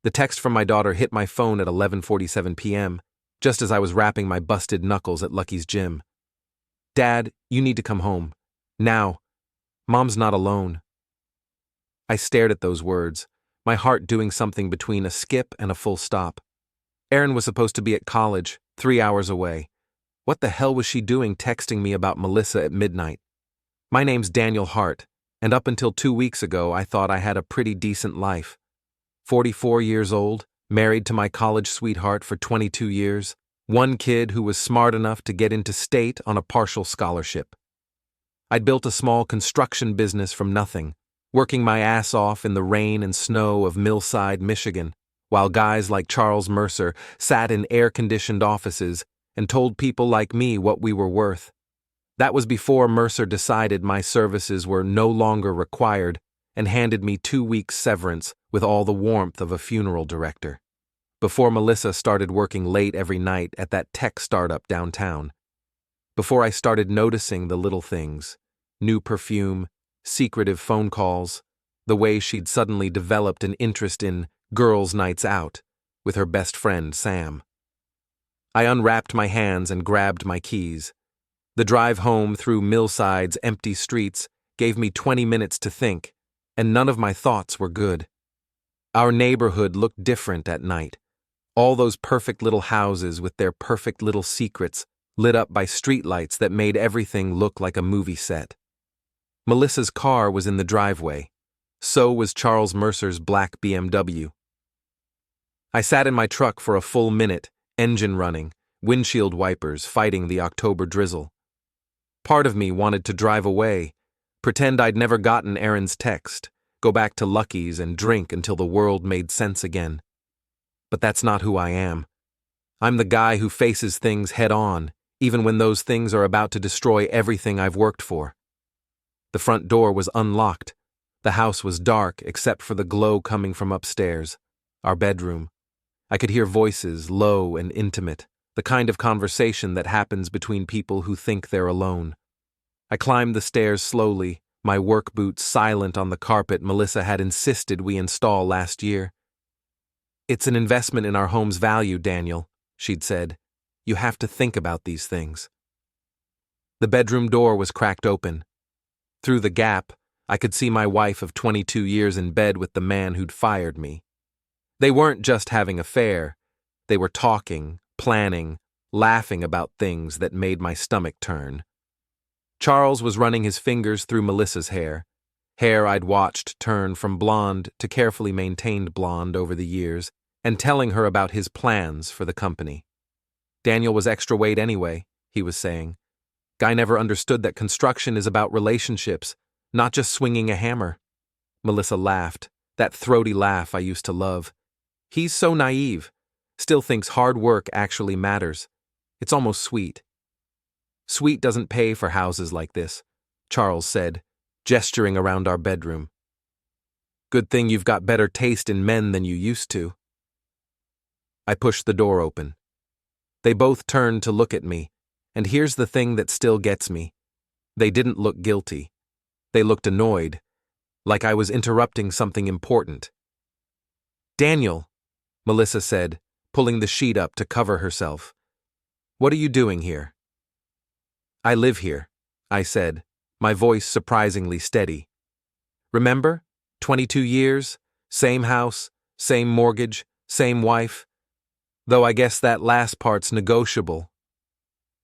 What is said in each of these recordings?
The text from my daughter hit my phone at 11:47 p.m., just as I was wrapping my busted knuckles at Lucky's gym. "Dad, you need to come home. Now. Mom's not alone." I stared at those words, my heart doing something between a skip and a full stop. Erin was supposed to be at college, 3 hours away. What the hell was she doing texting me about Melissa at midnight? My name's Daniel Hart, and up until 2 weeks ago I thought I had a pretty decent life. 44 years old, married to my college sweetheart for 22 years, one kid who was smart enough to get into state on a partial scholarship. I'd built a small construction business from nothing, working my ass off in the rain and snow of Millside, Michigan, while guys like Charles Mercer sat in air-conditioned offices and told people like me what we were worth. That was before Mercer decided my services were no longer required and handed me 2 weeks severance with all the warmth of a funeral director. Before Melissa started working late every night at that tech startup downtown. Before I started noticing the little things, new perfume, secretive phone calls, the way she'd suddenly developed an interest in girls' nights out with her best friend Sam. I unwrapped my hands and grabbed my keys. The drive home through Millside's empty streets gave me 20 minutes to think, and none of my thoughts were good. Our neighborhood looked different at night. All those perfect little houses with their perfect little secrets lit up by streetlights that made everything look like a movie set. Melissa's car was in the driveway. So was Charles Mercer's black BMW. I sat in my truck for a full minute, engine running, windshield wipers fighting the October drizzle. Part of me wanted to drive away, pretend I'd never gotten Erin's text, go back to Lucky's and drink until the world made sense again. But that's not who I am. I'm the guy who faces things head on, even when those things are about to destroy everything I've worked for. The front door was unlocked. The house was dark except for the glow coming from upstairs, our bedroom. I could hear voices, low and intimate, the kind of conversation that happens between people who think they're alone. I climbed the stairs slowly, my work boots silent on the carpet Melissa had insisted we install last year. "It's an investment in our home's value, Daniel," she'd said. "You have to think about these things." The bedroom door was cracked open. Through the gap, I could see my wife of 22 years in bed with the man who'd fired me. They weren't just having an affair. They were talking, planning, laughing about things that made my stomach turn. Charles was running his fingers through Melissa's hair I'd watched turn from blonde to carefully maintained blonde over the years, and telling her about his plans for the company. Daniel was extra weight anyway, he was saying. Guy never understood that construction is about relationships, not just swinging a hammer. Melissa laughed, that throaty laugh I used to love. He's so naive, still thinks hard work actually matters. It's almost sweet. Sweet doesn't pay for houses like this, Charles said, gesturing around our bedroom. Good thing you've got better taste in men than you used to. I pushed the door open. They both turned to look at me, and here's the thing that still gets me. They didn't look guilty. They looked annoyed, like I was interrupting something important. "Daniel," Melissa said, pulling the sheet up to cover herself. "What are you doing here?" "I live here," I said, my voice surprisingly steady. "Remember? 22 years, same house, same mortgage, same wife. Though I guess that last part's negotiable."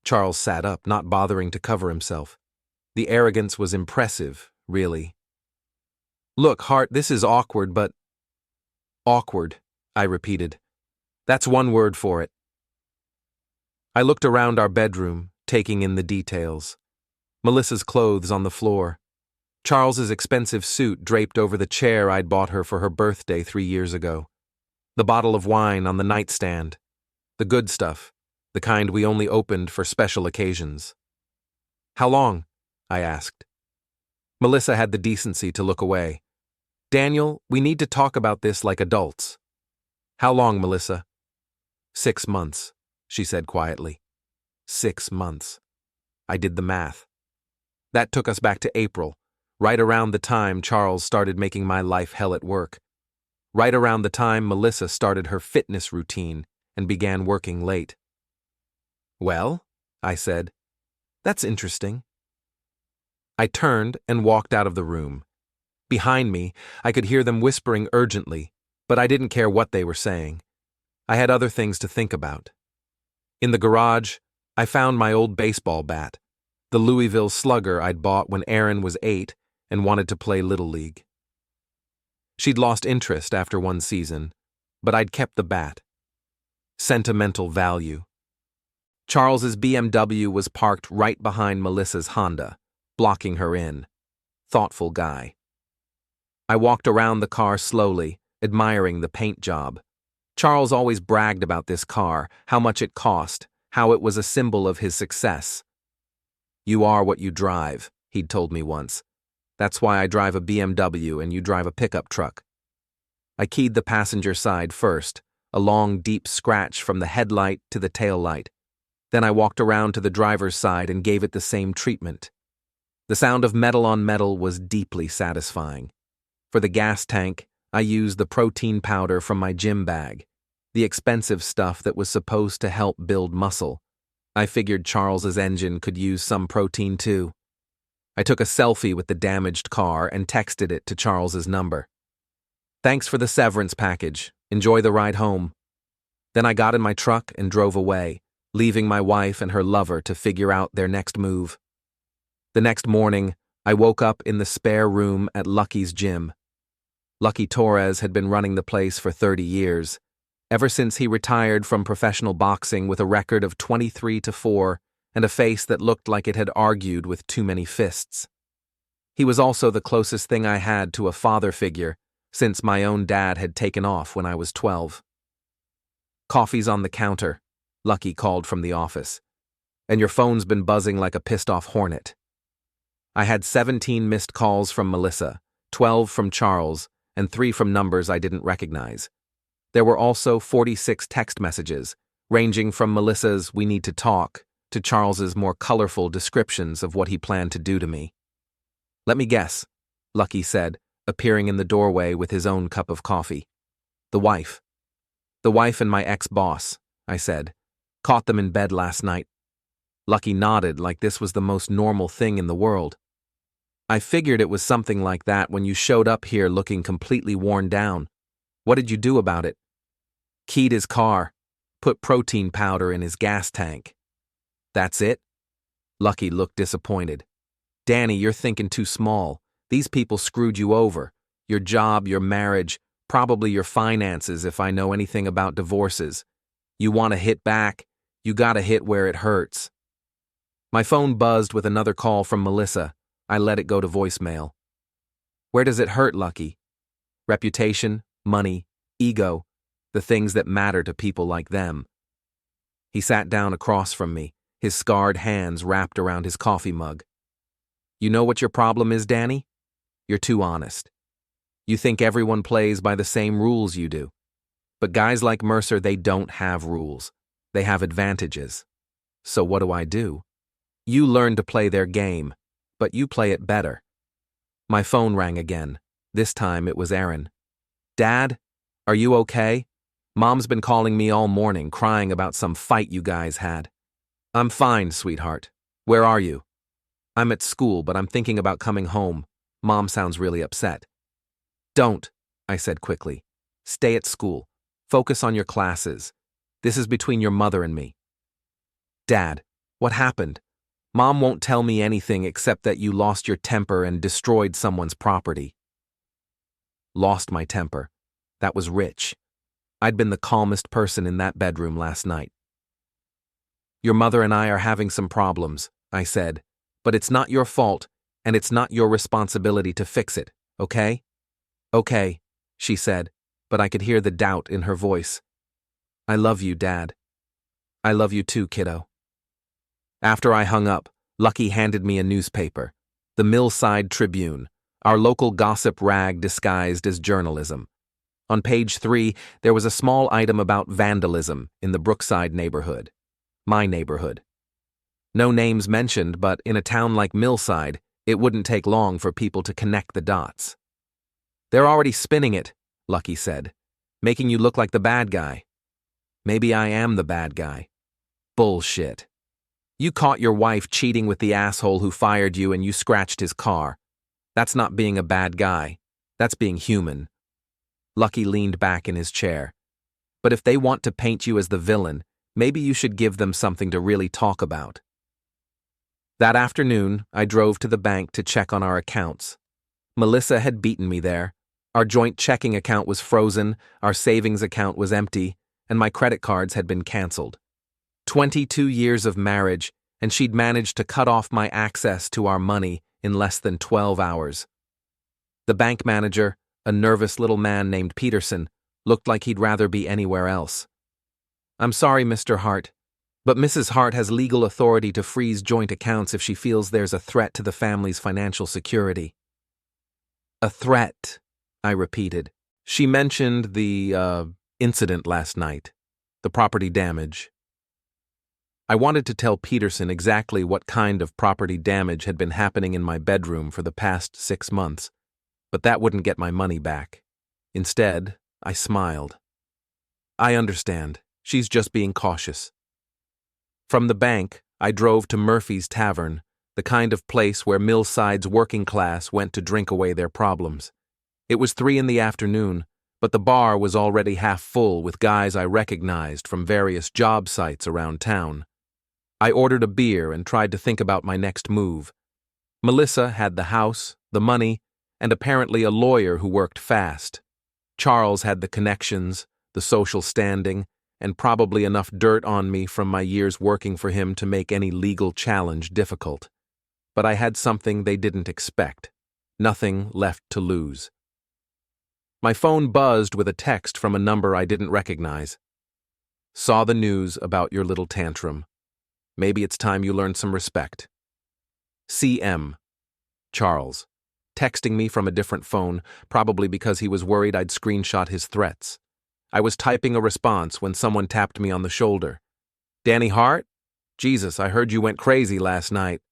Charles sat up, not bothering to cover himself. The arrogance was impressive, really. "Look, Hart, this is awkward, but—" "Awkward," I repeated. "That's one word for it." I looked around our bedroom, taking in the details. Melissa's clothes on the floor. Charles's expensive suit draped over the chair I'd bought her for her birthday 3 years ago. The bottle of wine on the nightstand. The good stuff, the kind we only opened for special occasions. "How long?" I asked. Melissa had the decency to look away. "Daniel, we need to talk about this like adults." "How long, Melissa?" 6 months, she said quietly. 6 months. I did the math. That took us back to April, right around the time Charles started making my life hell at work. right around the time Melissa started her fitness routine and began working late. "Well," I said, "that's interesting." I turned and walked out of the room. Behind me, I could hear them whispering urgently, but I didn't care what they were saying. I had other things to think about. In the garage, I found my old baseball bat, the Louisville Slugger I'd bought when Erin was 8 and wanted to play Little League. She'd lost interest after one season, but I'd kept the bat. Sentimental value. Charles's BMW was parked right behind Melissa's Honda, blocking her in. Thoughtful guy. I walked around the car slowly, admiring the paint job. Charles always bragged about this car, how much it cost, how it was a symbol of his success. "You are what you drive," he'd told me once. "That's why I drive a BMW and you drive a pickup truck." I keyed the passenger side first, a long, deep scratch from the headlight to the tail light. Then I walked around to the driver's side and gave it the same treatment. The sound of metal on metal was deeply satisfying. For the gas tank, I used the protein powder from my gym bag, the expensive stuff that was supposed to help build muscle. I figured Charles's engine could use some protein too. I took a selfie with the damaged car and texted it to Charles's number. "Thanks for the severance package. Enjoy the ride home." Then I got in my truck and drove away, leaving my wife and her lover to figure out their next move. The next morning, I woke up in the spare room at Lucky's gym. Lucky Torres had been running the place for 30 years, ever since he retired from professional boxing with a record of 23-4 and a face that looked like it had argued with too many fists. He was also the closest thing I had to a father figure, since my own dad had taken off when I was 12. "Coffee's on the counter," Lucky called from the office. "And your phone's been buzzing like a pissed-off hornet." I had 17 missed calls from Melissa, 12 from Charles, and 3 from numbers I didn't recognize. There were also 46 text messages, ranging from Melissa's "we need to talk" to Charles's more colorful descriptions of what he planned to do to me. "Let me guess," Lucky said, appearing in the doorway with his own cup of coffee. "The wife." "The wife and my ex-boss," I said. "Caught them in bed last night." Lucky nodded like this was the most normal thing in the world. "I figured it was something like that when you showed up here looking completely worn down. What did you do about it?" "Keyed his car. Put protein powder in his gas tank." "That's it?" Lucky looked disappointed. "Danny, you're thinking too small. These people screwed you over. Your job, your marriage, probably your finances if I know anything about divorces. You want to hit back? You gotta hit where it hurts." My phone buzzed with another call from Melissa. I let it go to voicemail. "Where does it hurt, Lucky?" "Reputation, money, ego, the things that matter to people like them." He sat down across from me, his scarred hands wrapped around his coffee mug. "You know what your problem is, Danny? You're too honest. You think everyone plays by the same rules you do. But guys like Mercer, they don't have rules. They have advantages. So what do? You learn to play their game, but you play it better." My phone rang again. This time it was Erin. "Dad, are you okay? Mom's been calling me all morning, crying about some fight you guys had." "I'm fine, sweetheart. Where are you?" "I'm at school, but I'm thinking about coming home. Mom sounds really upset." "Don't," I said quickly. "Stay at school. Focus on your classes. This is between your mother and me." "Dad, what happened? Mom won't tell me anything except that you lost your temper and destroyed someone's property." Lost my temper. That was rich. I'd been the calmest person in that bedroom last night. "Your mother and I are having some problems," I said, "but it's not your fault, and it's not your responsibility to fix it, okay?" "Okay," she said, but I could hear the doubt in her voice. "I love you, Dad." "I love you too, kiddo." After I hung up, Lucky handed me a newspaper, the Millside Tribune, our local gossip rag disguised as journalism. On page 3, there was a small item about vandalism in the Brookside neighborhood. My neighborhood. No names mentioned, but in a town like Millside, it wouldn't take long for people to connect the dots. "They're already spinning it," Lucky said, making you look like the bad guy. Maybe I am the bad guy. Bullshit. You caught your wife cheating with the asshole who fired you and you scratched his car. That's not being a bad guy. That's being human. Lucky leaned back in his chair. But if they want to paint you as the villain, maybe you should give them something to really talk about. That afternoon, I drove to the bank to check on our accounts. Melissa had beaten me there. Our joint checking account was frozen, our savings account was empty, and my credit cards had been canceled. 22 years of marriage, and she'd managed to cut off my access to our money in less than 12 hours. The bank manager, a nervous little man named Peterson, looked like he'd rather be anywhere else. "I'm sorry, Mr. Hart, but Mrs. Hart has legal authority to freeze joint accounts if she feels there's a threat to the family's financial security." "A threat," I repeated. She mentioned the, incident last night, the property damage. I wanted to tell Peterson exactly what kind of property damage had been happening in my bedroom for the past 6 months, but that wouldn't get my money back. Instead, I smiled. "I understand. She's just being cautious." From the bank, I drove to Murphy's Tavern, the kind of place where Millside's working class went to drink away their problems. It was 3 in the afternoon, but the bar was already half full with guys I recognized from various job sites around town. I ordered a beer and tried to think about my next move. Melissa had the house, the money, and apparently a lawyer who worked fast. Charles had the connections, the social standing, and probably enough dirt on me from my years working for him to make any legal challenge difficult. But I had something they didn't expect. Nothing left to lose. My phone buzzed with a text from a number I didn't recognize. "Saw the news about your little tantrum. Maybe it's time you learned some respect. CM. Charles. Texting me from a different phone, probably because he was worried I'd screenshot his threats. I was typing a response when someone tapped me on the shoulder. "Danny Hart? Jesus, I heard you went crazy last night."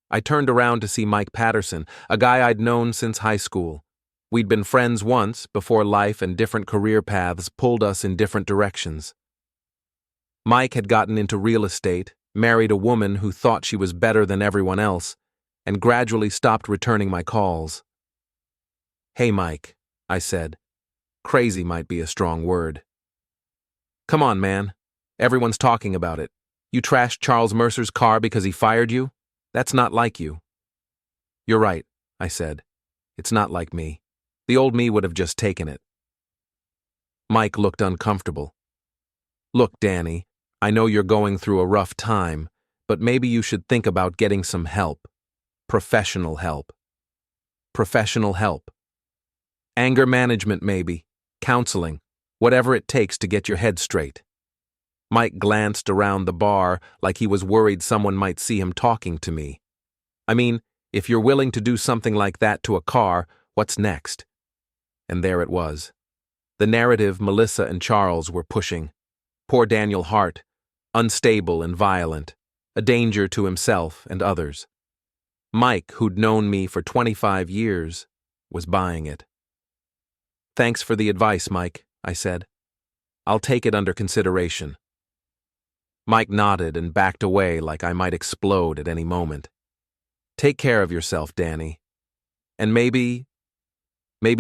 I turned around to see Mike Patterson, a guy I'd known since high school. We'd been friends once before life and different career paths pulled us in different directions. Mike had gotten into real estate, married a woman who thought she was better than everyone else, and gradually stopped returning my calls. "Hey, Mike," I said. Crazy might be a strong word. "Come on, man. Everyone's talking about it. You trashed Charles Mercer's car because he fired you? That's not like you." "You're right," I said. "It's not like me. The old me would have just taken it." Mike looked uncomfortable. "Look, Danny, I know you're going through a rough time, but maybe you should think about getting some help. Professional help. Professional help. Anger management, maybe. Counseling. Whatever it takes to get your head straight." Mike glanced around the bar like he was worried someone might see him talking to me. "I mean, if you're willing to do something like that to a car, what's next?" And there it was. The narrative Melissa and Charles were pushing. Poor Daniel Hart, unstable and violent, a danger to himself and others. Mike, who'd known me for 25 years, was buying it. "Thanks for the advice, Mike," I said. "I'll take it under consideration." Mike nodded and backed away like I might explode at any moment. "Take care of yourself, Danny. And maybe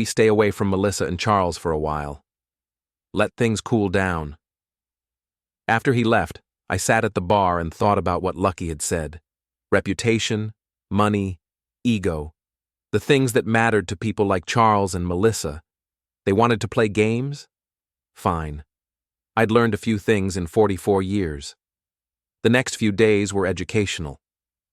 stay away from Melissa and Charles for a while. Let things cool down." After he left, I sat at the bar and thought about what Lucky had said. Reputation, money, ego. The things that mattered to people like Charles and Melissa. They wanted to play games? Fine. I'd learned a few things in 44 years. The next few days were educational.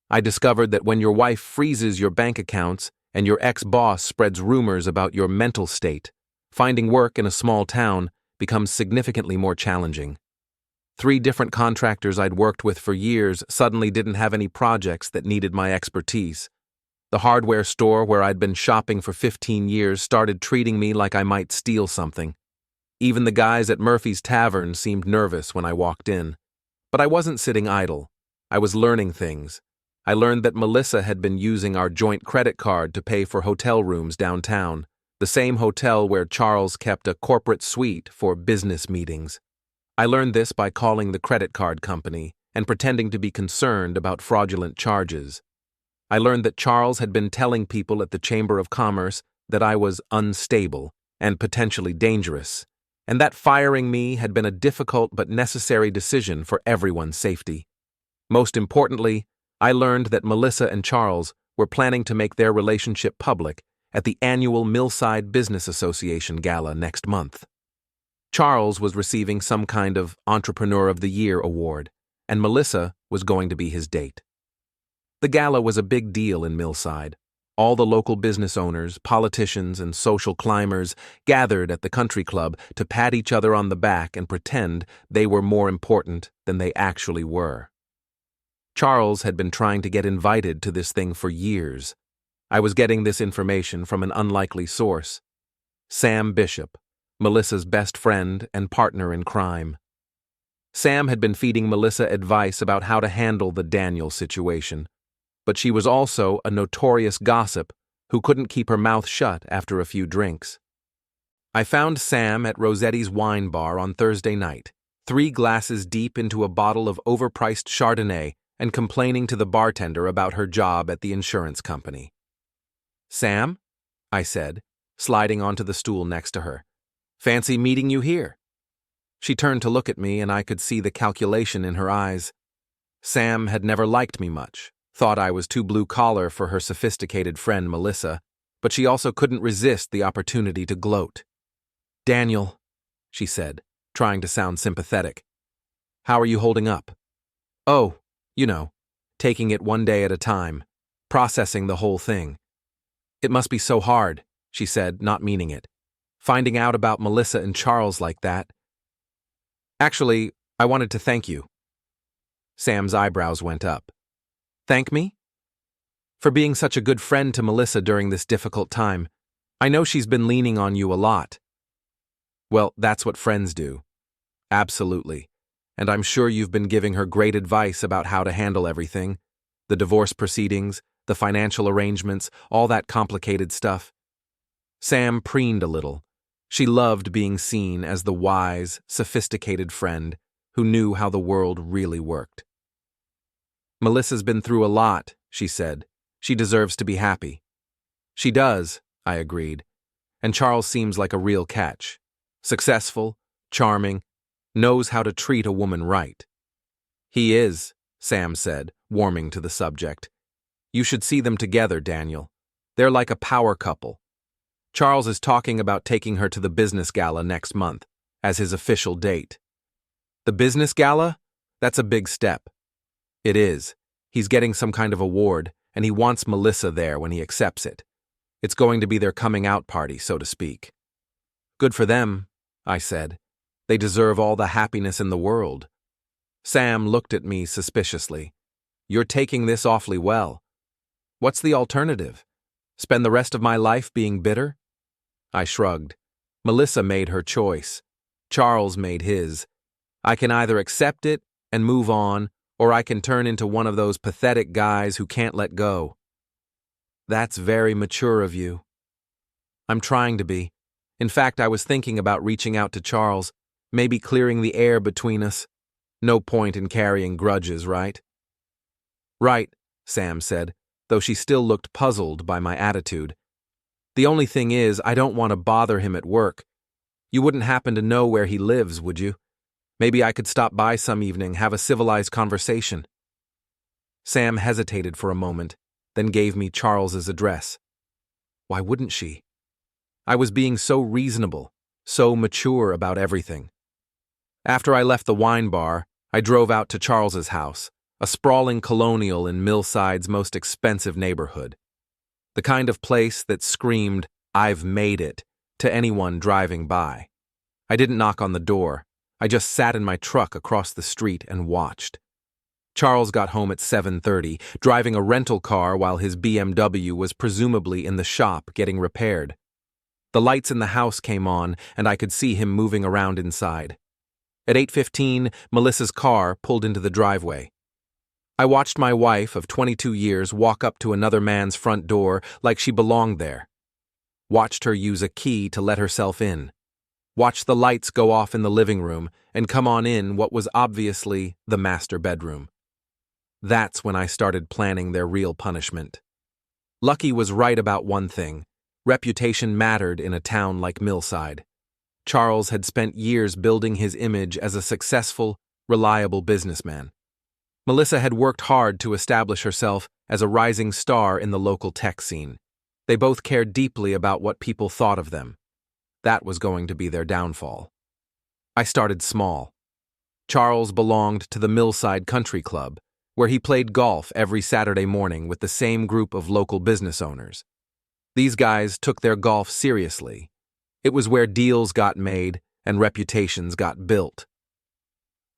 I discovered that when your wife freezes your bank accounts and your ex-boss spreads rumors about your mental state, finding work in a small town becomes significantly more challenging. 3 different contractors I'd worked with for years suddenly didn't have any projects that needed my expertise. The hardware store where I'd been shopping for 15 years started treating me like I might steal something. Even the guys at Murphy's Tavern seemed nervous when I walked in. But I wasn't sitting idle. I was learning things. I learned that Melissa had been using our joint credit card to pay for hotel rooms downtown, the same hotel where Charles kept a corporate suite for business meetings. I learned this by calling the credit card company and pretending to be concerned about fraudulent charges. I learned that Charles had been telling people at the Chamber of Commerce that I was unstable and potentially dangerous, and that firing me had been a difficult but necessary decision for everyone's safety. Most importantly, I learned that Melissa and Charles were planning to make their relationship public at the annual Millside Business Association Gala next month. Charles was receiving some kind of Entrepreneur of the Year award, and Melissa was going to be his date. The gala was a big deal in Millside. All the local business owners, politicians, and social climbers gathered at the country club to pat each other on the back and pretend they were more important than they actually were. Charles had been trying to get invited to this thing for years. I was getting this information from an unlikely source. Sam Bishop, Melissa's best friend and partner in crime. Sam had been feeding Melissa advice about how to handle the Daniel situation, but she was also a notorious gossip who couldn't keep her mouth shut after a few drinks. I found Sam at Rosetti's wine bar on Thursday night, 3 glasses deep into a bottle of overpriced Chardonnay and complaining to the bartender about her job at the insurance company. "Sam?" I said, sliding onto the stool next to her. "Fancy meeting you here." She turned to look at me, and I could see the calculation in her eyes. Sam had never liked me much, thought I was too blue-collar for her sophisticated friend Melissa, but she also couldn't resist the opportunity to gloat. "Daniel," she said, trying to sound sympathetic. "How are you holding up?" "Oh, you know, taking it one day at a time, processing the whole thing." "It must be so hard," she said, not meaning it. "Finding out about Melissa and Charles like that." "Actually, I wanted to thank you." Sam's eyebrows went up. "Thank me?" "For being such a good friend to Melissa during this difficult time. I know she's been leaning on you a lot." "Well, that's what friends do." "Absolutely. And I'm sure you've been giving her great advice about how to handle everything. The divorce proceedings, the financial arrangements, all that complicated stuff." Sam preened a little. She loved being seen as the wise, sophisticated friend who knew how the world really worked. "Melissa's been through a lot," she said. "She deserves to be happy." "She does," I agreed. "And Charles seems like a real catch. Successful, charming, knows how to treat a woman right." "He is," Sam said, warming to the subject. "You should see them together, Daniel. They're like a power couple. Charles is talking about taking her to the business gala next month as his official date." "The business gala? That's a big step." "It is. He's getting some kind of award, and he wants Melissa there when he accepts it. It's going to be their coming-out party, so to speak." "Good for them," I said. "They deserve all the happiness in the world." Sam looked at me suspiciously. "You're taking this awfully well. What's the alternative? Spend the rest of my life being bitter?" I shrugged. Melissa made her choice. Charles made his. I can either accept it and move on, or I can turn into one of those pathetic guys who can't let go. "That's very mature of you." "I'm trying to be. In fact, I was thinking about reaching out to Charles, maybe clearing the air between us. No point in carrying grudges, right?" "Right," Sam said, though she still looked puzzled by my attitude. "The only thing is, I don't want to bother him at work. You wouldn't happen to know where he lives, would you? Maybe I could stop by some evening, have a civilized conversation." Sam hesitated for a moment, then gave me Charles's address. Why wouldn't she? I was being so reasonable, so mature about everything. After I left the wine bar, I drove out to Charles's house, a sprawling colonial in Millside's most expensive neighborhood. The kind of place that screamed, "I've made it," to anyone driving by. I didn't knock on the door. I just sat in my truck across the street and watched. Charles got home at 7:30, driving a rental car while his BMW was presumably in the shop getting repaired. The lights in the house came on, and I could see him moving around inside. At 8:15, Melissa's car pulled into the driveway. I watched my wife of 22 years walk up to another man's front door like she belonged there. watched her use a key to let herself in, watched the lights go off in the living room and come on in what was obviously the master bedroom. That's when I started planning their real punishment. Lucky was right about one thing. Reputation mattered in a town like Millside. Charles had spent years building his image as a successful, reliable businessman. Melissa had worked hard to establish herself as a rising star in the local tech scene. They both cared deeply about what people thought of them. That was going to be their downfall. I started small. Charles belonged to the Millside Country Club, where he played golf every Saturday morning with the same group of local business owners. These guys took their golf seriously. It was where deals got made and reputations got built.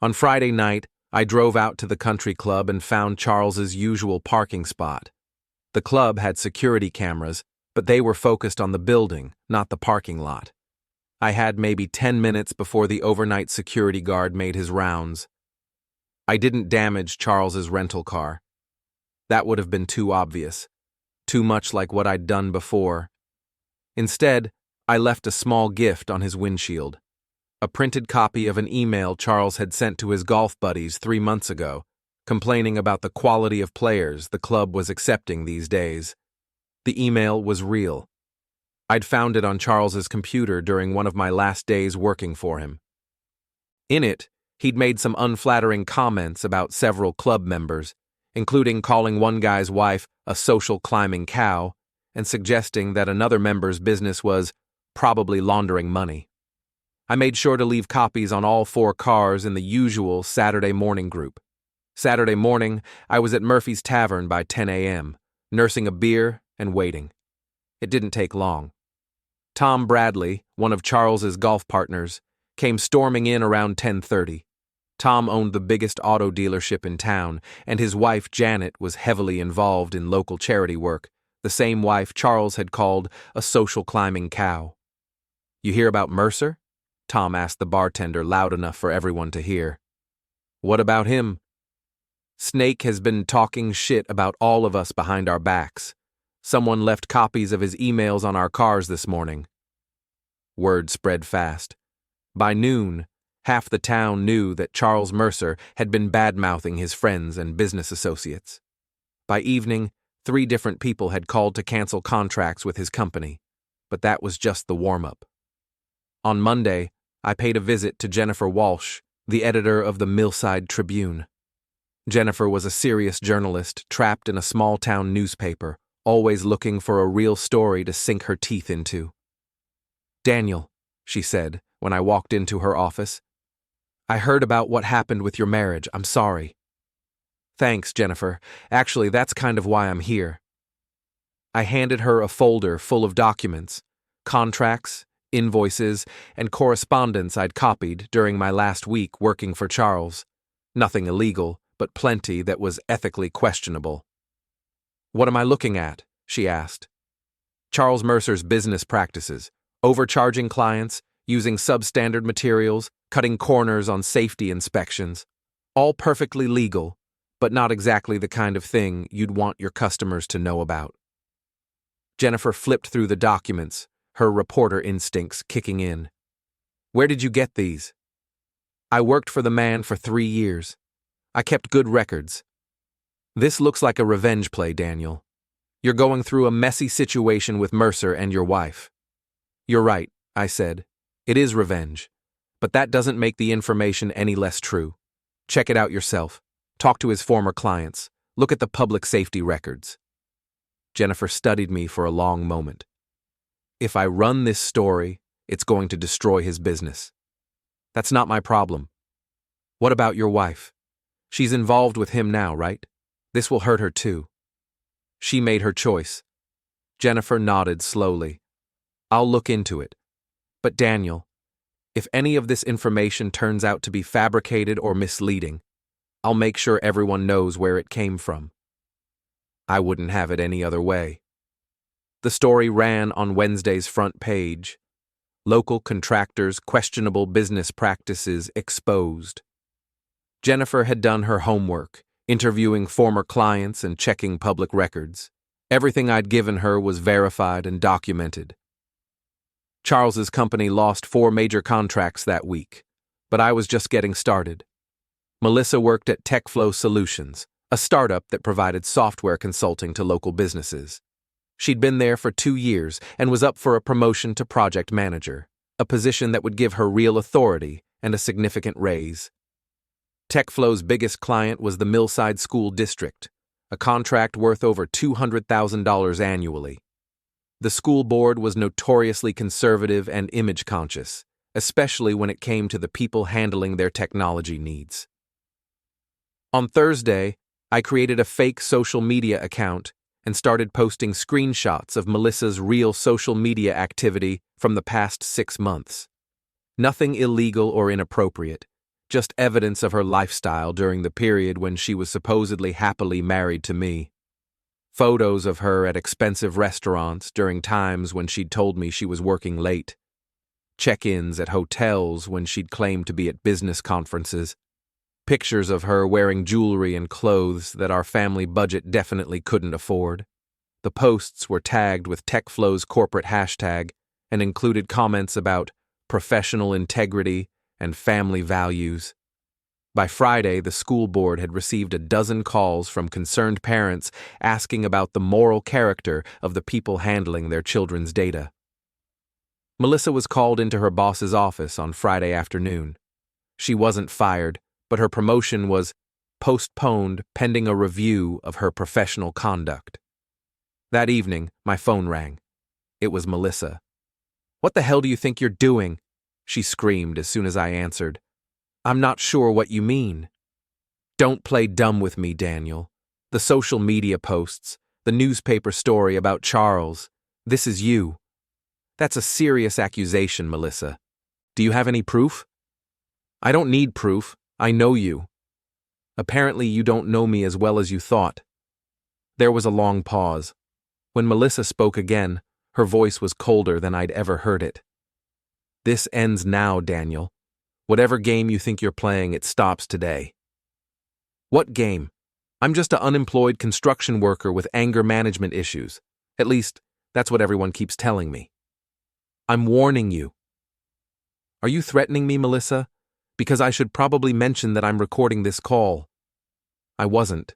On Friday night, I drove out to the country club and found Charles's usual parking spot. The club had security cameras, but they were focused on the building, not the parking lot. I had maybe 10 minutes before the overnight security guard made his rounds. I didn't damage Charles's rental car. That would have been too obvious, too much like what I'd done before. Instead, I left a small gift on his windshield. A printed copy of an email Charles had sent to his golf buddies 3 months ago, complaining about the quality of players the club was accepting these days. The email was real. I'd found it on Charles's computer during one of my last days working for him. In it, he'd made some unflattering comments about several club members, including calling one guy's wife a social climbing cow and suggesting that another member's business was probably laundering money. I made sure to leave copies on all 4 cars in the usual Saturday morning group. Saturday morning, I was at Murphy's Tavern by 10 a.m., nursing a beer and waiting. It didn't take long. Tom Bradley, one of Charles's golf partners, came storming in around 10:30. Tom owned the biggest auto dealership in town, and his wife Janet was heavily involved in local charity work, the same wife Charles had called a social climbing cow. "You hear about Mercer?" Tom asked the bartender loud enough for everyone to hear. "What about him?" "Snake has been talking shit about all of us behind our backs. Someone left copies of his emails on our cars this morning." Word spread fast. By noon, half the town knew that Charles Mercer had been bad-mouthing his friends and business associates. By evening, 3 different people had called to cancel contracts with his company, but that was just the warm-up. On Monday, I paid a visit to Jennifer Walsh, the editor of the Millside Tribune. Jennifer was a serious journalist trapped in a small-town newspaper, always looking for a real story to sink her teeth into. "Daniel," she said when I walked into her office, "I heard about what happened with your marriage. I'm sorry." "Thanks, Jennifer. Actually, that's kind of why I'm here." I handed her a folder full of documents, contracts, invoices, and correspondence I'd copied during my last week working for Charles. Nothing illegal, but plenty that was ethically questionable. "What am I looking at?" she asked. "Charles Mercer's business practices, overcharging clients, using substandard materials, cutting corners on safety inspections. All perfectly legal, but not exactly the kind of thing you'd want your customers to know about." Jennifer flipped through the documents, her reporter instincts kicking in. "Where did you get these?" "I worked for the man for 3 years. I kept good records. This looks like a revenge play, Daniel. You're going through a messy situation with Mercer and your wife." "You're right," I said. "It is revenge. But that doesn't make the information any less true. Check it out yourself. Talk to his former clients. Look at the public safety records." Jennifer studied me for a long moment. "If I run this story, it's going to destroy his business. That's not my problem. What about your wife? She's involved with him now, right? This will hurt her too." "She made her choice." Jennifer nodded slowly. "I'll look into it. But Daniel, if any of this information turns out to be fabricated or misleading, I'll make sure everyone knows where it came from." I wouldn't have it any other way. The story ran on Wednesday's front page. Local contractors' questionable business practices exposed. Jennifer had done her homework, interviewing former clients and checking public records. Everything I'd given her was verified and documented. Charles's company lost 4 major contracts that week, but I was just getting started. Melissa worked at TechFlow Solutions, a startup that provided software consulting to local businesses. She'd been there for 2 years and was up for a promotion to project manager, a position that would give her real authority and a significant raise. TechFlow's biggest client was the Millside School District, a contract worth over $200,000 annually. The school board was notoriously conservative and image-conscious, especially when it came to the people handling their technology needs. On Thursday, I created a fake social media account and started posting screenshots of Melissa's real social media activity from the past 6 months. Nothing illegal or inappropriate, just evidence of her lifestyle during the period when she was supposedly happily married to me. Photos of her at expensive restaurants during times when she'd told me she was working late. Check-ins at hotels when she'd claimed to be at business conferences. Pictures of her wearing jewelry and clothes that our family budget definitely couldn't afford. The posts were tagged with TechFlow's corporate hashtag and included comments about professional integrity and family values. By Friday, the school board had received a dozen calls from concerned parents asking about the moral character of the people handling their children's data. Melissa was called into her boss's office on Friday afternoon. She wasn't fired, but her promotion was postponed pending a review of her professional conduct. That evening, my phone rang. It was Melissa. "What the hell do you think you're doing?" she screamed as soon as I answered. "I'm not sure what you mean." "Don't play dumb with me, Daniel. The social media posts, the newspaper story about Charles, this is you." "That's a serious accusation, Melissa. Do you have any proof?" "I don't need proof. I know you." "Apparently you don't know me as well as you thought." There was a long pause. When Melissa spoke again, her voice was colder than I'd ever heard it. "This ends now, Daniel. Whatever game you think you're playing, it stops today." "What game? I'm just an unemployed construction worker with anger management issues. At least, that's what everyone keeps telling me." "I'm warning you." "Are you threatening me, Melissa? Because I should probably mention that I'm recording this call." I wasn't,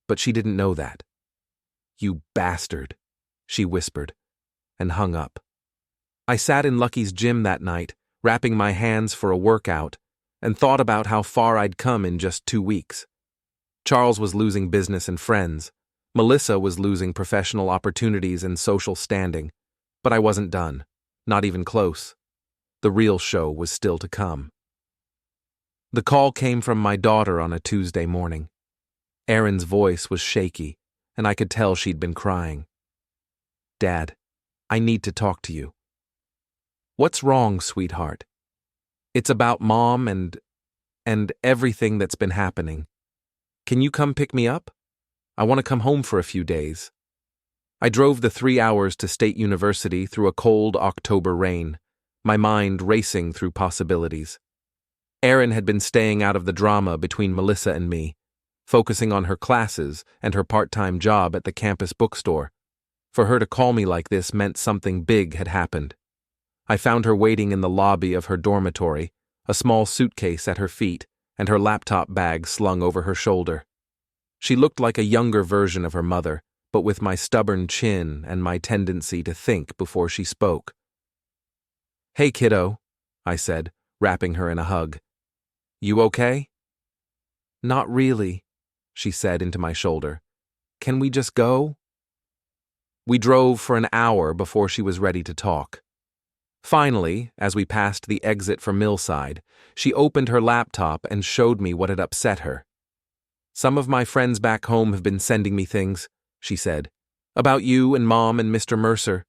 but she didn't know that. "You bastard," she whispered, and hung up. I sat in Lucky's gym that night, wrapping my hands for a workout, and thought about how far I'd come in just 2 weeks. Charles was losing business and friends. Melissa was losing professional opportunities and social standing. But I wasn't done, not even close. The real show was still to come. The call came from my daughter on a Tuesday morning. Erin's voice was shaky, and I could tell she'd been crying. "Dad, I need to talk to you." "What's wrong, sweetheart?" "It's about Mom and everything that's been happening. Can you come pick me up? I want to come home for a few days." I drove the 3 hours to State University through a cold October rain, my mind racing through possibilities. Erin had been staying out of the drama between Melissa and me, focusing on her classes and her part-time job at the campus bookstore. For her to call me like this meant something big had happened. I found her waiting in the lobby of her dormitory, a small suitcase at her feet and her laptop bag slung over her shoulder. She looked like a younger version of her mother, but with my stubborn chin and my tendency to think before she spoke. "Hey, kiddo," I said, wrapping her in a hug. "You okay?" "Not really," she said into my shoulder. "Can we just go?" We drove for an hour before she was ready to talk. Finally, as we passed the exit for Millside, she opened her laptop and showed me what had upset her. "Some of my friends back home have been sending me things," she said, "about you and Mom and Mr. Mercer."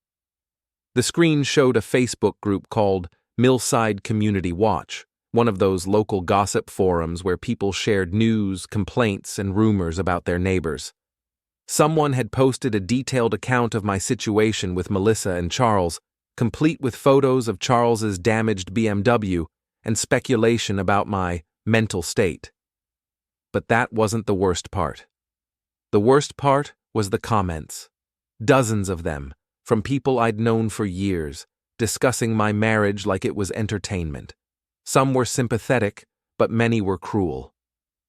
The screen showed a Facebook group called Millside Community Watch, one of those local gossip forums where people shared news, complaints, and rumors about their neighbors. Someone had posted a detailed account of my situation with Melissa and Charles, complete with photos of Charles's damaged BMW and speculation about my mental state. But that wasn't the worst part. The worst part was the comments. Dozens of them, from people I'd known for years, discussing my marriage like it was entertainment. Some were sympathetic, but many were cruel.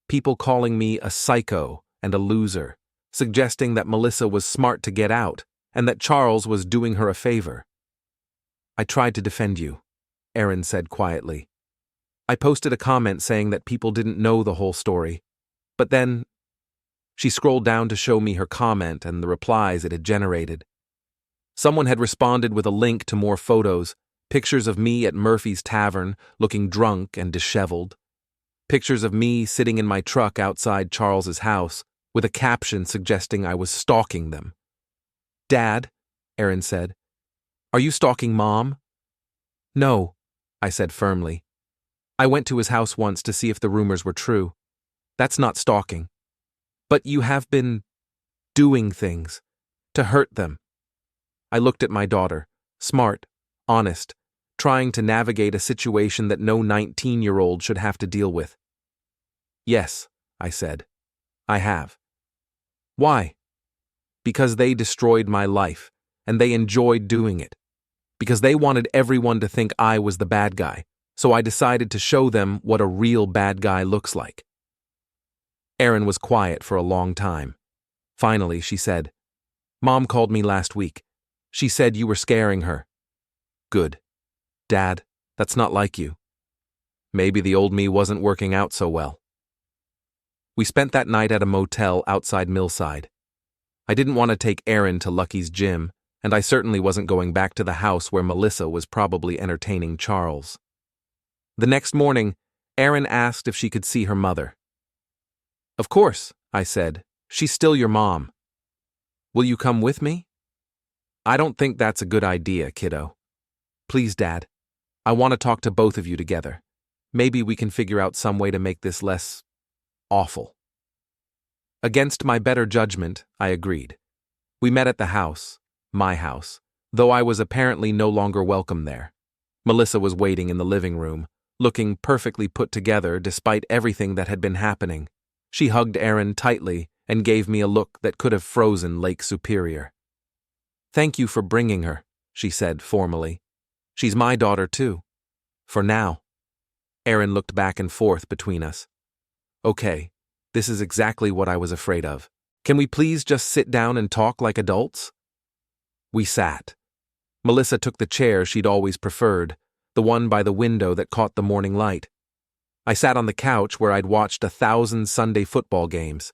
People calling me a psycho and a loser, suggesting that Melissa was smart to get out and that Charles was doing her a favor. I tried to defend you, Erin said quietly. I posted a comment saying that people didn't know the whole story, but then she scrolled down to show me her comment and the replies it had generated. Someone had responded with a link to more photos, pictures of me at Murphy's Tavern, looking drunk and disheveled. Pictures of me sitting in my truck outside Charles's house, with a caption suggesting I was stalking them. Dad, Erin said, are you stalking Mom? No, I said firmly. I went to his house once to see if the rumors were true. That's not stalking. But you have been doing things to hurt them. I looked at my daughter, smart, honest, trying to navigate a situation that no 19-year-old should have to deal with. Yes, I said. I have. Why? Because they destroyed my life, and they enjoyed doing it. Because they wanted everyone to think I was the bad guy, so I decided to show them what a real bad guy looks like. Erin was quiet for a long time. Finally, she said, Mom called me last week. She said you were scaring her. Good. Dad, that's not like you. Maybe the old me wasn't working out so well. We spent that night at a motel outside Millside. I didn't want to take Erin to Lucky's gym, and I certainly wasn't going back to the house where Melissa was probably entertaining Charles. The next morning, Erin asked if she could see her mother. Of course, I said. She's still your mom. Will you come with me? I don't think that's a good idea, kiddo. Please, Dad. I want to talk to both of you together. Maybe we can figure out some way to make this less awful. Against my better judgment, I agreed. We met at the house, my house, though I was apparently no longer welcome there. Melissa was waiting in the living room, looking perfectly put together despite everything that had been happening. She hugged Erin tightly and gave me a look that could have frozen Lake Superior. Thank you for bringing her, she said formally. She's my daughter too. For now. Erin looked back and forth between us. Okay, this is exactly what I was afraid of. Can we please just sit down and talk like adults? We sat. Melissa took the chair she'd always preferred, the one by the window that caught the morning light. I sat on the couch where I'd watched 1,000 Sunday football games.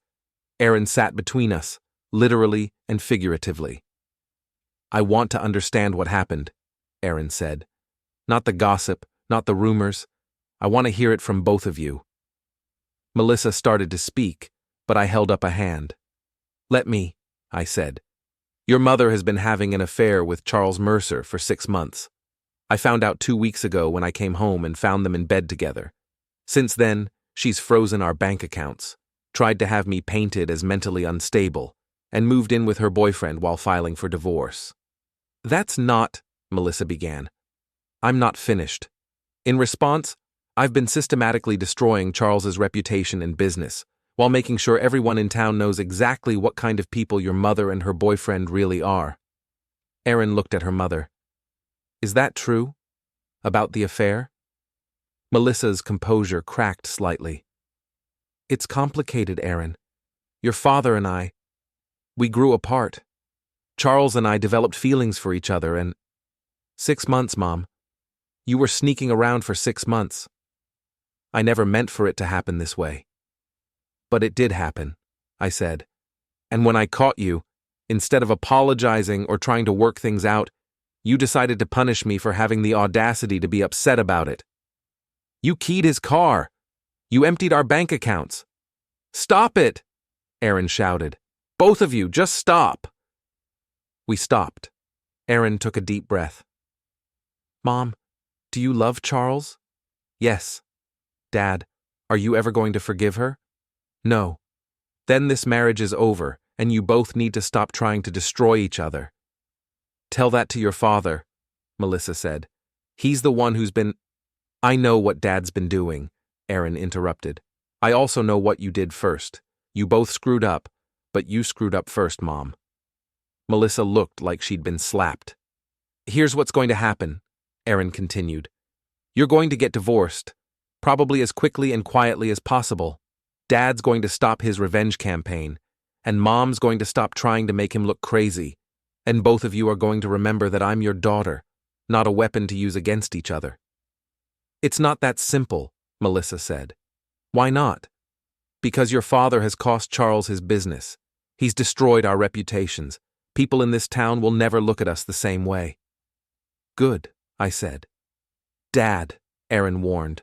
Erin sat between us, literally and figuratively. I want to understand what happened, Erin said. Not the gossip, not the rumors. I want to hear it from both of you. Melissa started to speak, but I held up a hand. Let me, I said. Your mother has been having an affair with Charles Mercer for 6 months. I found out 2 weeks ago when I came home and found them in bed together. Since then, she's frozen our bank accounts, tried to have me painted as mentally unstable, and moved in with her boyfriend while filing for divorce. That's not, Melissa began. I'm not finished. In response, I've been systematically destroying Charles's reputation and business, while making sure everyone in town knows exactly what kind of people your mother and her boyfriend really are. Erin looked at her mother. Is that true? About the affair? Melissa's composure cracked slightly. It's complicated, Erin. Your father and I, we grew apart. Charles and I developed feelings for each other and… 6 months, Mom. You were sneaking around for 6 months. I never meant for it to happen this way. But it did happen, I said. And when I caught you, instead of apologizing or trying to work things out, you decided to punish me for having the audacity to be upset about it. You keyed his car. You emptied our bank accounts. Stop it, Erin shouted. Both of you, just stop. We stopped. Erin took a deep breath. Mom, do you love Charles? Yes. Dad, are you ever going to forgive her? No. Then this marriage is over, and you both need to stop trying to destroy each other. Tell that to your father, Melissa said. He's the one who's been… I know what Dad's been doing, Erin interrupted. I also know what you did first. You both screwed up, but you screwed up first, Mom. Melissa looked like she'd been slapped. Here's what's going to happen, Aaron continued. You're going to get divorced, probably as quickly and quietly as possible. Dad's going to stop his revenge campaign, and Mom's going to stop trying to make him look crazy, and both of you are going to remember that I'm your daughter, not a weapon to use against each other. It's not that simple, Melissa said. Why not? Because your father has cost Charles his business. He's destroyed our reputations. People in this town will never look at us the same way. Good, I said. Dad, Aaron warned.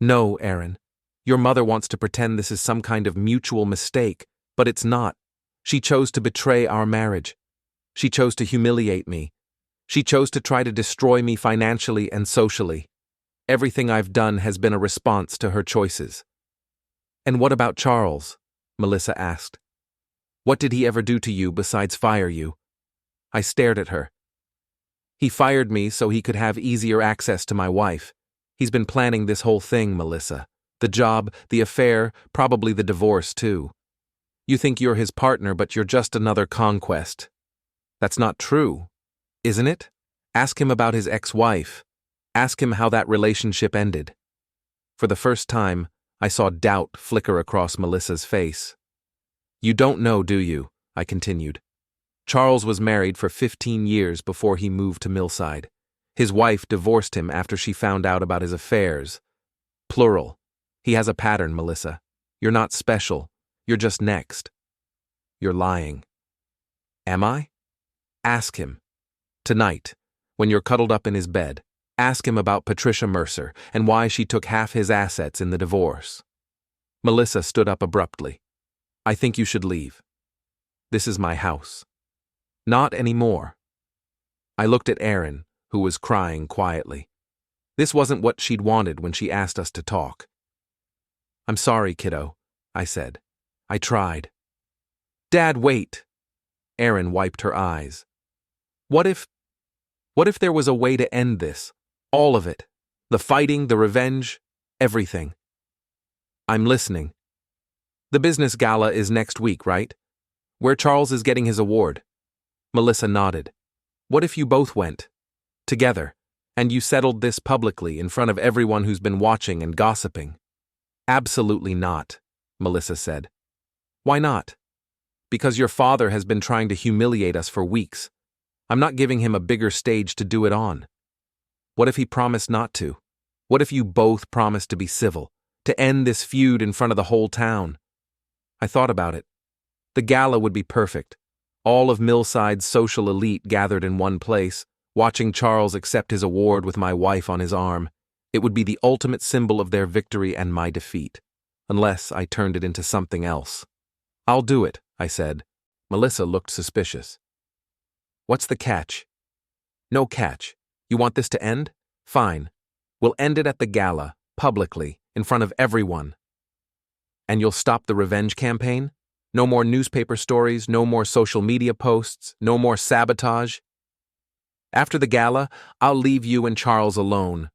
No, Aaron. Your mother wants to pretend this is some kind of mutual mistake, but it's not. She chose to betray our marriage. She chose to humiliate me. She chose to try to destroy me financially and socially. Everything I've done has been a response to her choices. And what about Charles? Melissa asked. What did he ever do to you besides fire you? I stared at her. He fired me so he could have easier access to my wife. He's been planning this whole thing, Melissa. The job, the affair, probably the divorce too. You think you're his partner, but you're just another conquest. That's not true, isn't it? Ask him about his ex-wife. Ask him how that relationship ended. For the first time, I saw doubt flicker across Melissa's face. You don't know, do you? I continued. Charles was married for 15 years before he moved to Millside. His wife divorced him after she found out about his affairs. Plural. He has a pattern, Melissa. You're not special. You're just next. You're lying. Am I? Ask him. Tonight, when you're cuddled up in his bed, ask him about Patricia Mercer and why she took half his assets in the divorce. Melissa stood up abruptly. I think you should leave. This is my house. Not anymore. I looked at Aaron, who was crying quietly. This wasn't what she'd wanted when she asked us to talk. I'm sorry, kiddo, I said. I tried. Dad, wait. Aaron wiped her eyes. What if there was a way to end this? All of it. The fighting, the revenge, everything. I'm listening. The business gala is next week, right? Where Charles is getting his award. Melissa nodded. What if you both went? Together, and you settled this publicly in front of everyone who's been watching and gossiping? Absolutely not, Melissa said. Why not? Because your father has been trying to humiliate us for weeks. I'm not giving him a bigger stage to do it on. What if he promised not to? What if you both promised to be civil, to end this feud in front of the whole town? I thought about it. The gala would be perfect. All of Millside's social elite gathered in one place, watching Charles accept his award with my wife on his arm. It would be the ultimate symbol of their victory and my defeat, unless I turned it into something else. I'll do it, I said. Melissa looked suspicious. What's the catch? No catch. You want this to end? Fine. We'll end it at the gala, publicly, in front of everyone. And you'll stop the revenge campaign? No more newspaper stories, no more social media posts, no more sabotage? After the gala, I'll leave you and Charles alone.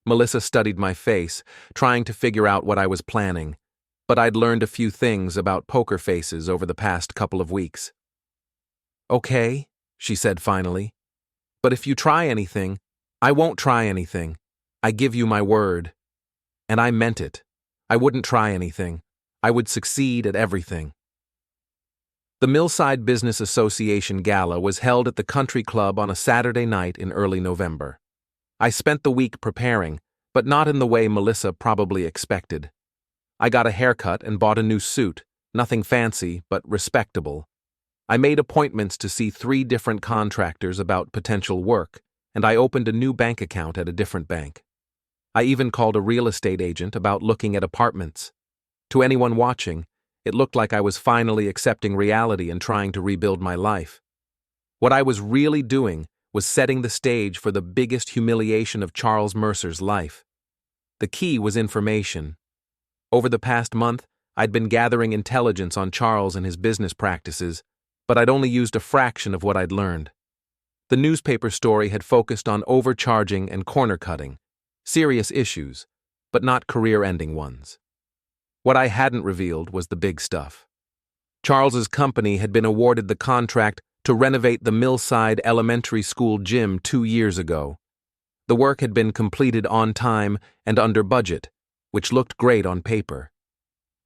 Melissa studied my face, trying to figure out what I was planning, but I'd learned a few things about poker faces over the past couple of weeks. Okay, she said finally. But if you try anything, I won't try anything. I give you my word. And I meant it. I wouldn't try anything. I would succeed at everything. The Millside Business Association Gala was held at the country club on a Saturday night in early November. I spent the week preparing, but not in the way Melissa probably expected. I got a haircut and bought a new suit, nothing fancy, but respectable. I made appointments to see 3 different contractors about potential work, and I opened a new bank account at a different bank. I even called a real estate agent about looking at apartments. To anyone watching, it looked like I was finally accepting reality and trying to rebuild my life. What I was really doing was setting the stage for the biggest humiliation of Charles Mercer's life. The key was information. Over the past month, I'd been gathering intelligence on Charles and his business practices, but I'd only used a fraction of what I'd learned. The newspaper story had focused on overcharging and corner-cutting, serious issues, but not career-ending ones. What I hadn't revealed was the big stuff. Charles's company had been awarded the contract to renovate the Millside Elementary School gym 2 years ago. The work had been completed on time and under budget, which looked great on paper.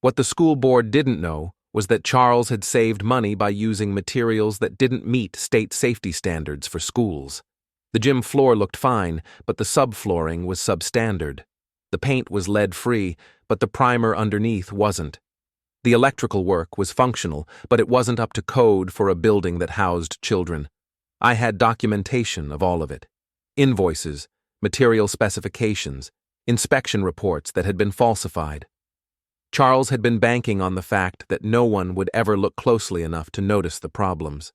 What the school board didn't know was that Charles had saved money by using materials that didn't meet state safety standards for schools. The gym floor looked fine, but the subflooring was substandard. The paint was lead-free, but the primer underneath wasn't. The electrical work was functional, but it wasn't up to code for a building that housed children. I had documentation of all of it. Invoices, material specifications, inspection reports that had been falsified. Charles had been banking on the fact that no one would ever look closely enough to notice the problems.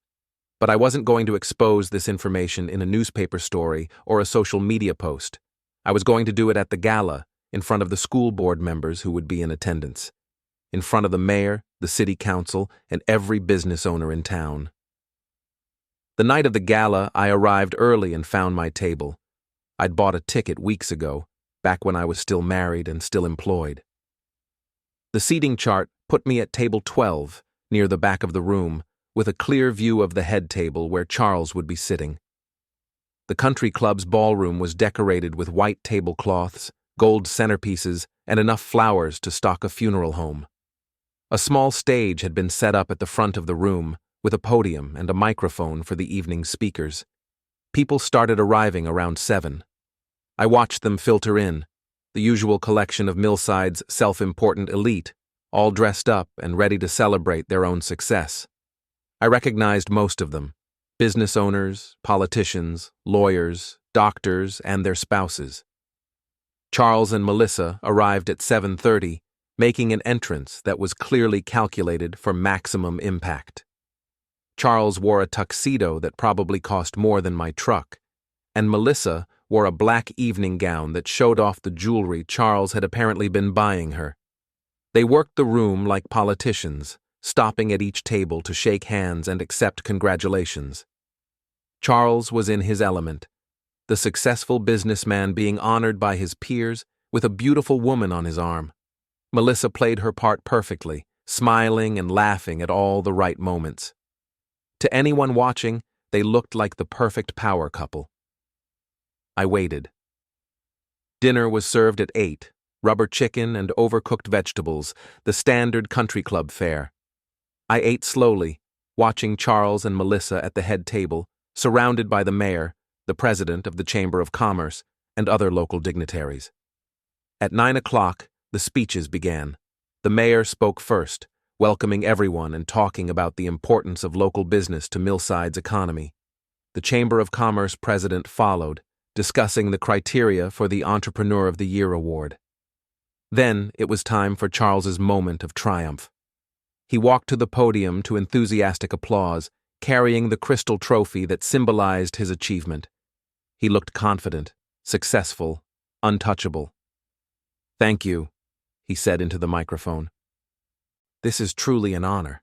But I wasn't going to expose this information in a newspaper story or a social media post. I was going to do it at the gala, in front of the school board members who would be in attendance, in front of the mayor, the city council, and every business owner in town. The night of the gala, I arrived early and found my table. I'd bought a ticket weeks ago, back when I was still married and still employed. The seating chart put me at table 12, near the back of the room, with a clear view of the head table where Charles would be sitting. The country club's ballroom was decorated with white tablecloths, gold centerpieces, and enough flowers to stock a funeral home. A small stage had been set up at the front of the room, with a podium and a microphone for the evening's speakers. People started arriving around 7. I watched them filter in, the usual collection of Millside's self-important elite, all dressed up and ready to celebrate their own success. I recognized most of them: business owners, politicians, lawyers, doctors, and their spouses. Charles and Melissa arrived at 7:30, making an entrance that was clearly calculated for maximum impact. Charles wore a tuxedo that probably cost more than my truck, and Melissa wore a black evening gown that showed off the jewelry Charles had apparently been buying her. They worked the room like politicians, stopping at each table to shake hands and accept congratulations. Charles was in his element, the successful businessman being honored by his peers with a beautiful woman on his arm. Melissa played her part perfectly, smiling and laughing at all the right moments. To anyone watching, they looked like the perfect power couple. I waited. Dinner was served at 8, rubber chicken and overcooked vegetables, the standard country club fare. I ate slowly, watching Charles and Melissa at the head table, surrounded by the mayor, the president of the Chamber of Commerce, and other local dignitaries. At 9 o'clock, the speeches began. The mayor spoke first, welcoming everyone and talking about the importance of local business to Millside's economy. The Chamber of Commerce president followed, discussing the criteria for the Entrepreneur of the Year award. Then it was time for Charles's moment of triumph. He walked to the podium to enthusiastic applause, carrying the crystal trophy that symbolized his achievement. He looked confident, successful, untouchable. "Thank you," he said into the microphone. "This is truly an honor."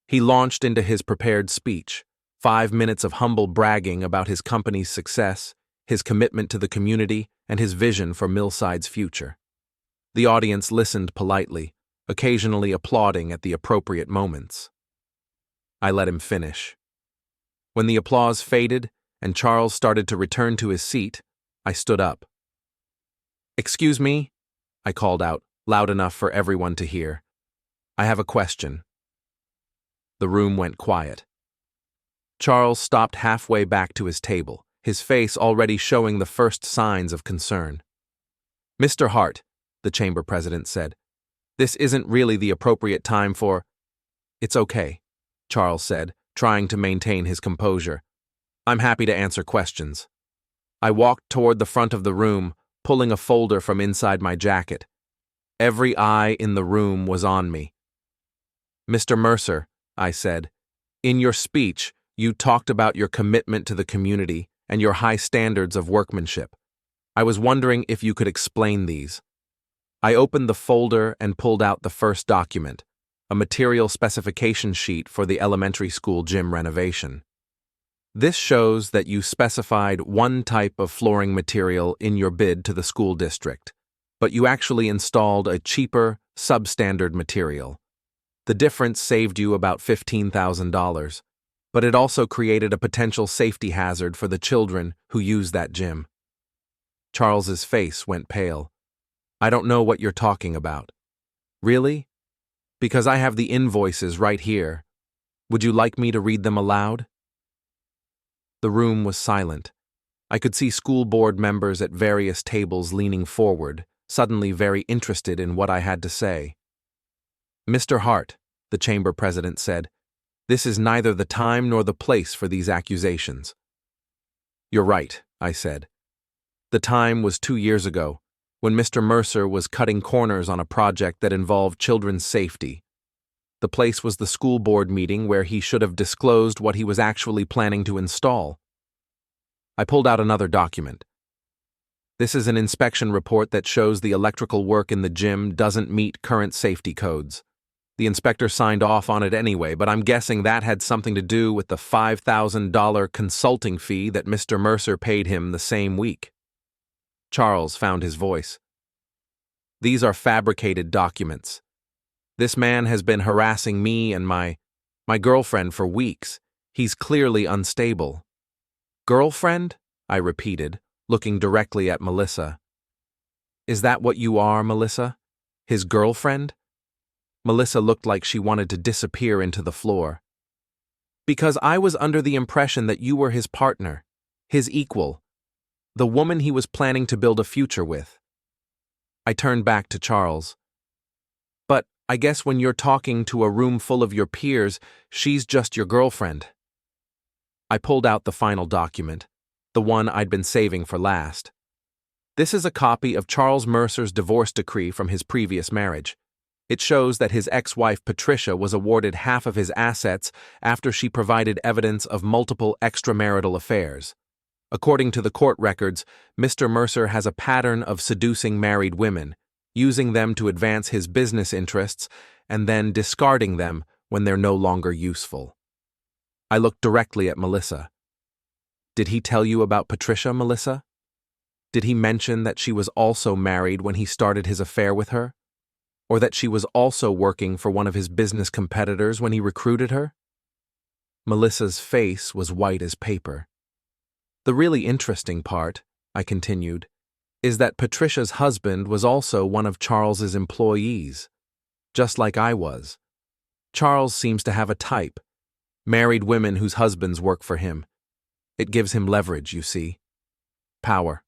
He launched into his prepared speech, 5 minutes of humble bragging about his company's success, his commitment to the community, and his vision for Millside's future. The audience listened politely, occasionally applauding at the appropriate moments. I let him finish. When the applause faded and Charles started to return to his seat, I stood up. "Excuse me," I called out, loud enough for everyone to hear. "I have a question." The room went quiet. Charles stopped halfway back to his table, his face already showing the first signs of concern. "Mr. Hart," the chamber president said, "this isn't really the appropriate time for—" "It's okay," Charles said, trying to maintain his composure. "I'm happy to answer questions." I walked toward the front of the room, pulling a folder from inside my jacket. Every eye in the room was on me. "Mr. Mercer," I said, "in your speech, you talked about your commitment to the community and your high standards of workmanship. I was wondering if you could explain these." I opened the folder and pulled out the first document, a material specification sheet for the elementary school gym renovation. This shows that you specified one type of flooring material in your bid to the school district, but you actually installed a cheaper, substandard material. The difference saved you about $15,000, but it also created a potential safety hazard for the children who use that gym. Charles's face went pale. I don't know what you're talking about. Really? Because I have the invoices right here. Would you like me to read them aloud? The room was silent. I could see school board members at various tables leaning forward, suddenly very interested in what I had to say. Mr. Hart, the chamber president said, this is neither the time nor the place for these accusations. You're right, I said. The time was 2 years ago, when Mr. Mercer was cutting corners on a project that involved children's safety. The place was the school board meeting where he should have disclosed what he was actually planning to install. I pulled out another document. This is an inspection report that shows the electrical work in the gym doesn't meet current safety codes. The inspector signed off on it anyway, but I'm guessing that had something to do with the $5,000 consulting fee that Mr. Mercer paid him the same week. Charles found his voice. These are fabricated documents. This man has been harassing me and my girlfriend for weeks. He's clearly unstable. Girlfriend? I repeated, looking directly at Melissa. Is that what you are, Melissa? His girlfriend? Melissa looked like she wanted to disappear into the floor. Because I was under the impression that you were his partner, his equal, the woman he was planning to build a future with. I turned back to Charles. But I guess when you're talking to a room full of your peers, she's just your girlfriend. I pulled out the final document, the one I'd been saving for last. This is a copy of Charles Mercer's divorce decree from his previous marriage. It shows that his ex-wife Patricia was awarded half of his assets after she provided evidence of multiple extramarital affairs. According to the court records, Mr. Mercer has a pattern of seducing married women, using them to advance his business interests, and then discarding them when they're no longer useful. I looked directly at Melissa. Did he tell you about Patricia, Melissa? Did he mention that she was also married when he started his affair with her? Or that she was also working for one of his business competitors when he recruited her? Melissa's face was white as paper. The really interesting part, I continued, is that Patricia's husband was also one of Charles's employees, just like I was. Charles seems to have a type, married women whose husbands work for him. It gives him leverage, you see. Power.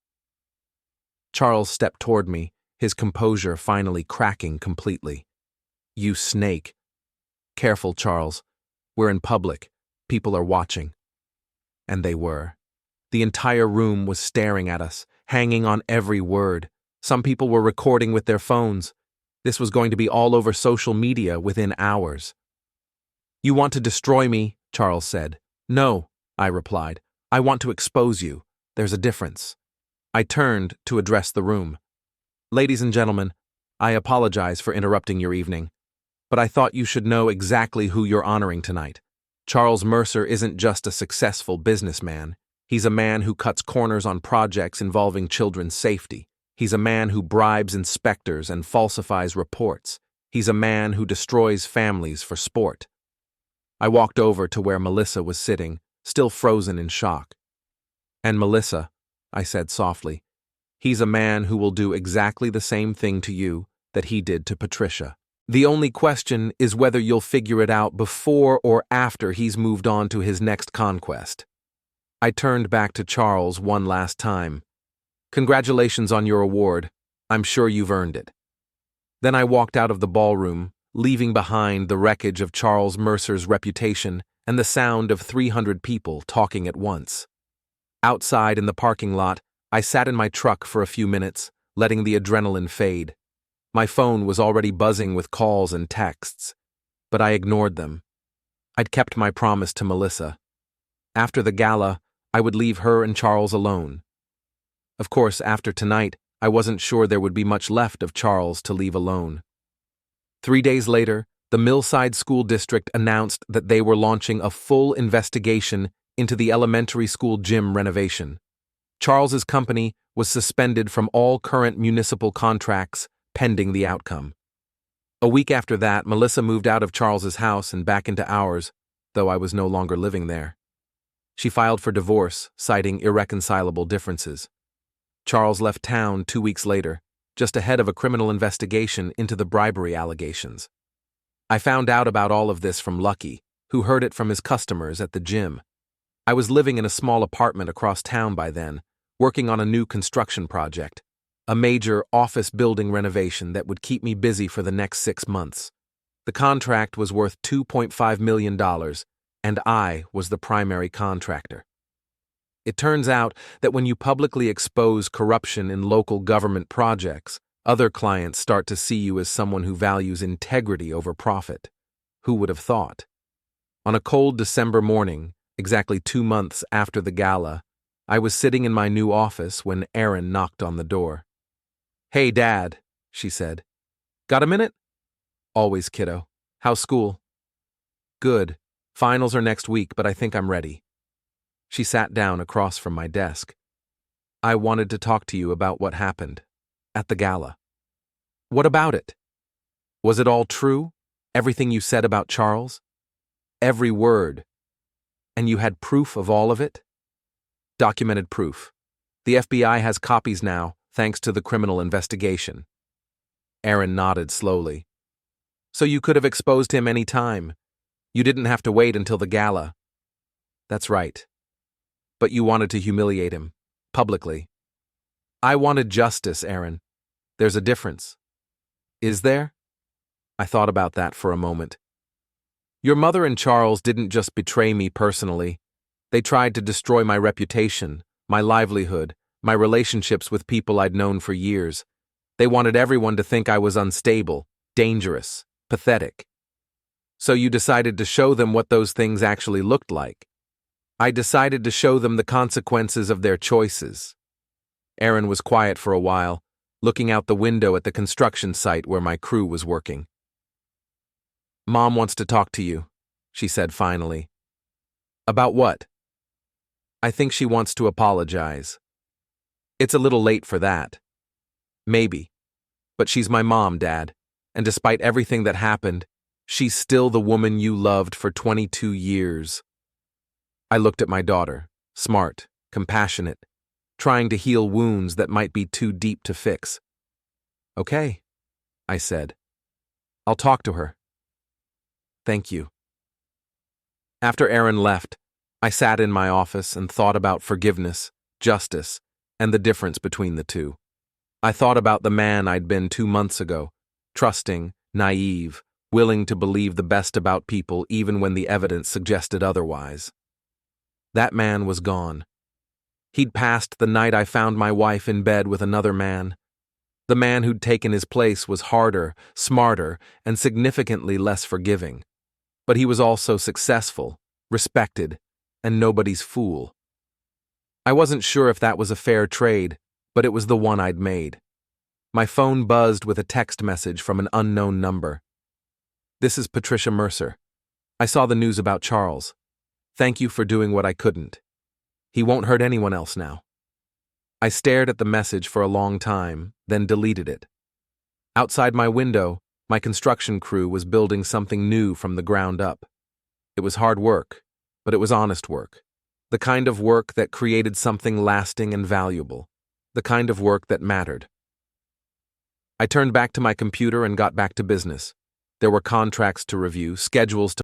Charles stepped toward me, his composure finally cracking completely. You snake. Careful, Charles. We're in public. People are watching. And they were. The entire room was staring at us, hanging on every word. Some people were recording with their phones. This was going to be all over social media within hours. You want to destroy me, Charles said. No, I replied. I want to expose you. There's a difference. I turned to address the room. Ladies and gentlemen, I apologize for interrupting your evening, but I thought you should know exactly who you're honoring tonight. Charles Mercer isn't just a successful businessman. He's a man who cuts corners on projects involving children's safety. He's a man who bribes inspectors and falsifies reports. He's a man who destroys families for sport. I walked over to where Melissa was sitting, still frozen in shock. And Melissa, I said softly, he's a man who will do exactly the same thing to you that he did to Patricia. The only question is whether you'll figure it out before or after he's moved on to his next conquest. I turned back to Charles one last time. Congratulations on your award. I'm sure you've earned it. Then I walked out of the ballroom, leaving behind the wreckage of Charles Mercer's reputation and the sound of 300 people talking at once. Outside in the parking lot, I sat in my truck for a few minutes, letting the adrenaline fade. My phone was already buzzing with calls and texts, but I ignored them. I'd kept my promise to Melissa. After the gala, I would leave her and Charles alone. Of course, after tonight, I wasn't sure there would be much left of Charles to leave alone. 3 days later, the Millside School District announced that they were launching a full investigation into the elementary school gym renovation. Charles's company was suspended from all current municipal contracts pending the outcome. A week after that, Melissa moved out of Charles's house and back into ours, though I was no longer living there. She filed for divorce, citing irreconcilable differences. Charles left town 2 weeks later, just ahead of a criminal investigation into the bribery allegations. I found out about all of this from Lucky, who heard it from his customers at the gym. I was living in a small apartment across town by then, working on a new construction project, a major office building renovation that would keep me busy for the next 6 months. The contract was worth $2.5 million, and I was the primary contractor. It turns out that when you publicly expose corruption in local government projects, other clients start to see you as someone who values integrity over profit. Who would have thought? On a cold December morning, exactly 2 months after the gala, I was sitting in my new office when Erin knocked on the door. "Hey, Dad," she said. "Got a minute?" "Always, kiddo. How's school?" "Good. Finals are next week, but I think I'm ready." She sat down across from my desk. "I wanted to talk to you about what happened at the gala." "What about it? Was it all true? Everything you said about Charles?" "Every word. And you had proof of all of it?" "Documented proof. The FBI has copies now, thanks to the criminal investigation." Erin nodded slowly. "So you could have exposed him any time. You didn't have to wait until the gala." "That's right. But you wanted to humiliate him, publicly." "I wanted justice, Erin. There's a difference." "Is there?" I thought about that for a moment. "Your mother and Charles didn't just betray me personally. They tried to destroy my reputation, my livelihood, my relationships with people I'd known for years. They wanted everyone to think I was unstable, dangerous, pathetic. So you decided to show them what those things actually looked like." "I decided to show them the consequences of their choices." Erin was quiet for a while, looking out the window at the construction site where my crew was working. "Mom wants to talk to you," she said finally. "About what?" "I think she wants to apologize." "It's a little late for that." "Maybe. But she's my mom, Dad, and despite everything that happened, she's still the woman you loved for 22 years. I looked at my daughter, smart, compassionate, trying to heal wounds that might be too deep to fix. "Okay," I said. "I'll talk to her." "Thank you." After Erin left, I sat in my office and thought about forgiveness, justice, and the difference between the two. I thought about the man I'd been 2 months ago, trusting, naive, willing to believe the best about people even when the evidence suggested otherwise. That man was gone. He'd passed the night I found my wife in bed with another man. The man who'd taken his place was harder, smarter, and significantly less forgiving. But he was also successful, respected, and nobody's fool. I wasn't sure if that was a fair trade, but it was the one I'd made. My phone buzzed with a text message from an unknown number. "This is Patricia Mercer. I saw the news about Charles. Thank you for doing what I couldn't. He won't hurt anyone else now." I stared at the message for a long time, then deleted it. Outside my window, my construction crew was building something new from the ground up. It was hard work, but it was honest work. The kind of work that created something lasting and valuable. The kind of work that mattered. I turned back to my computer and got back to business. There were contracts to review, schedules to